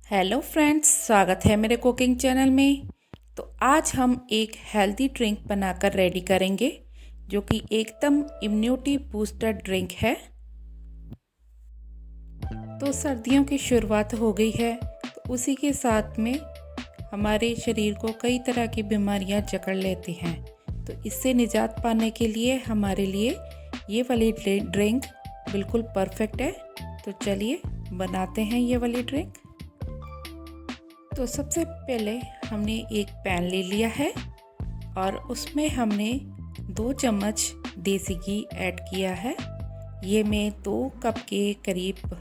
Hello friends, स्वागत है मेरे कुकिंग चैनल में। तो आज हम एक हेल्दी ड्रिंक बनाकर रेडी करेंगे जो कि एकदम इम्यूनिटी बूस्टर ड्रिंक है। तो सर्दियों की शुरुआत हो गई है, तो उसी के साथ में हमारे शरीर को कई तरह की बीमारियां जकड़ लेती हैं। तो इससे निजात पाने के लिए हमारे लिए ये वाली ड्रिंक बिल्कुल परफेक्ट है। तो चलिए बनाते हैं ये वाली ड्रिंक। तो सबसे पहले हमने एक पैन ले लिया है और उसमें हमने 2 चम्मच देसी घी ऐड किया है। ये मैं 2 कप के करीब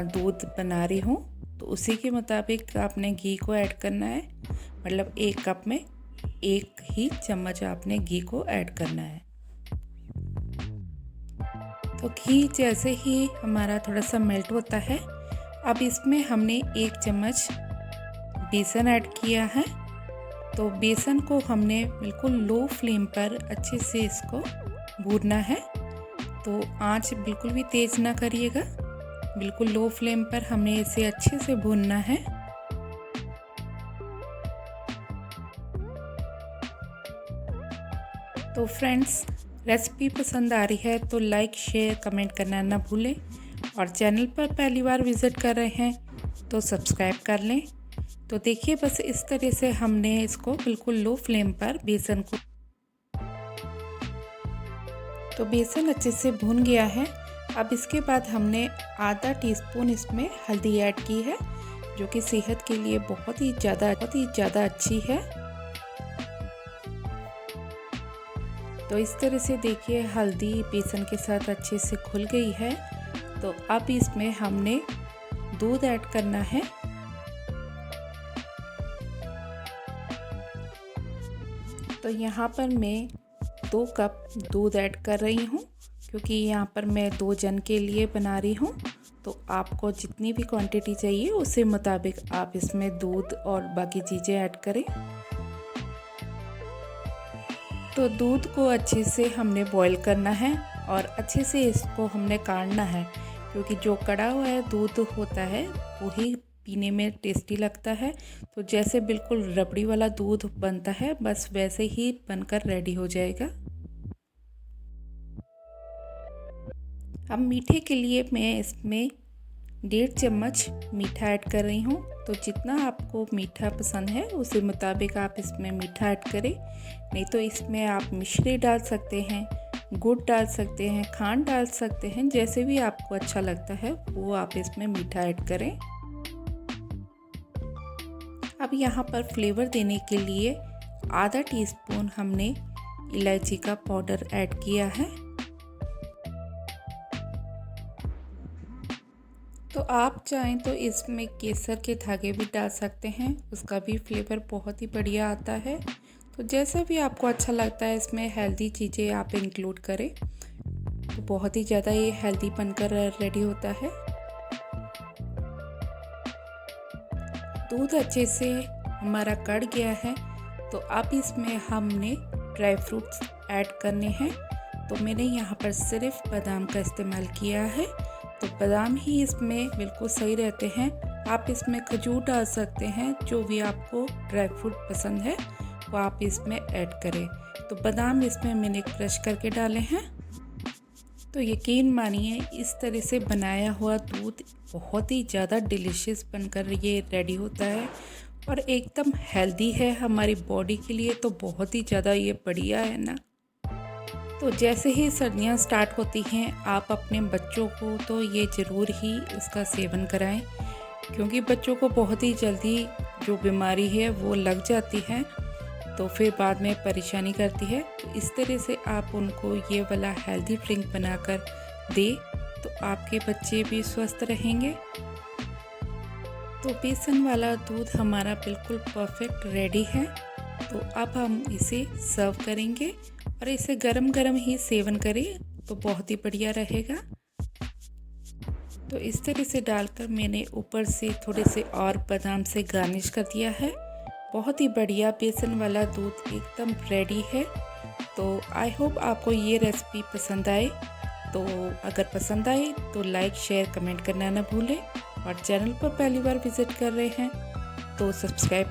दूध बना रही हूँ, तो उसी के मुताबिक आपने घी को ऐड करना है। मतलब 1 कप में 1 ही चम्मच आपने घी को ऐड करना है। तो घी जैसे ही हमारा थोड़ा सा मेल्ट होता है, अब इसमें हमने 1 चम्मच बेसन ऐड किया है। तो बेसन को हमने बिल्कुल लो फ्लेम पर अच्छे से इसको भूनना है। तो आंच बिल्कुल भी तेज़ ना करिएगा, बिल्कुल लो फ्लेम पर हमें इसे अच्छे से भूनना है। तो फ्रेंड्स, रेसिपी पसंद आ रही है तो लाइक शेयर कमेंट करना ना भूलें, और चैनल पर पहली बार विज़िट कर रहे हैं तो सब्सक्राइब कर लें। तो देखिए, बस इस तरह से हमने इसको बिल्कुल लो फ्लेम पर बेसन को, तो बेसन अच्छे से भून गया है। अब इसके बाद हमने आधा टीस्पून इसमें हल्दी ऐड की है, जो कि सेहत के लिए बहुत ही ज़्यादा अच्छी है। तो इस तरह से देखिए हल्दी बेसन के साथ अच्छे से घुल गई है। तो अब इसमें हमने दूध ऐड करना है। तो यहाँ पर मैं 2 कप दूध ऐड कर रही हूँ, क्योंकि यहाँ पर मैं 2 जन के लिए बना रही हूँ। तो आपको जितनी भी क्वांटिटी चाहिए उसी मुताबिक आप इसमें दूध और बाकी चीज़ें ऐड करें। तो दूध को अच्छे से हमने बॉईल करना है और अच्छे से इसको हमने काढ़ना है, क्योंकि जो कड़ा हुआ दूध होता है वही पीने में टेस्टी लगता है। तो जैसे बिल्कुल रबड़ी वाला दूध बनता है, बस वैसे ही बनकर रेडी हो जाएगा। अब मीठे के लिए मैं इसमें 1.5 चम्मच मीठा ऐड कर रही हूँ। तो जितना आपको मीठा पसंद है उसी मुताबिक आप इसमें मीठा ऐड करें। नहीं तो इसमें आप मिश्री डाल सकते हैं, गुड़ डाल सकते हैं, खांड डाल सकते हैं, जैसे भी आपको अच्छा लगता है वो आप इसमें मीठा ऐड करें। अब यहाँ पर फ्लेवर देने के लिए आधा टीस्पून हमने इलायची का पाउडर ऐड किया है। तो आप चाहें तो इसमें केसर के धागे भी डाल सकते हैं, उसका भी फ्लेवर बहुत ही बढ़िया आता है। तो जैसा भी आपको अच्छा लगता है, इसमें हेल्दी चीज़ें आप इंक्लूड करें तो बहुत ही ज़्यादा ये हेल्दी बनकर रेडी होता है। दूध अच्छे से हमारा कढ़ गया है, तो अब इसमें हमने ड्राई फ्रूट्स ऐड करने हैं। तो मैंने यहाँ पर सिर्फ बादाम का इस्तेमाल किया है। तो बादाम ही इसमें बिल्कुल सही रहते हैं। आप इसमें खजूर डाल सकते हैं, जो भी आपको ड्राई फ्रूट पसंद है वो आप इसमें ऐड करें। तो बादाम इसमें मैंने क्रश करके डाले हैं। तो यकीन मानिए, इस तरह से बनाया हुआ दूध बहुत ही ज़्यादा डिलीशियस बनकर ये रेडी होता है और एकदम हेल्दी है हमारी बॉडी के लिए। तो बहुत ही ज़्यादा ये बढ़िया है ना। तो जैसे ही सर्दियाँ स्टार्ट होती हैं, आप अपने बच्चों को तो ये ज़रूर ही इसका सेवन कराएं, क्योंकि बच्चों को बहुत ही जल्दी जो बीमारी है वो लग जाती है, तो फिर बाद में परेशानी करती है। तो इस तरह से आप उनको ये वाला हेल्दी ड्रिंक बनाकर दें, तो आपके बच्चे भी स्वस्थ रहेंगे। तो बेसन वाला दूध हमारा बिल्कुल परफेक्ट रेडी है। तो अब हम इसे सर्व करेंगे और इसे गरम गरम ही सेवन करें तो बहुत ही बढ़िया रहेगा। तो इस तरह से डालकर मैंने ऊपर से थोड़े से और बादाम से गार्निश कर दिया है। बहुत ही बढ़िया बेसन वाला दूध एकदम रेडी है। तो आई होप आपको ये रेसिपी पसंद आए। तो अगर पसंद आए तो लाइक शेयर कमेंट करना ना भूलें। और चैनल पर पहली बार विज़िट कर रहे हैं तो सब्सक्राइब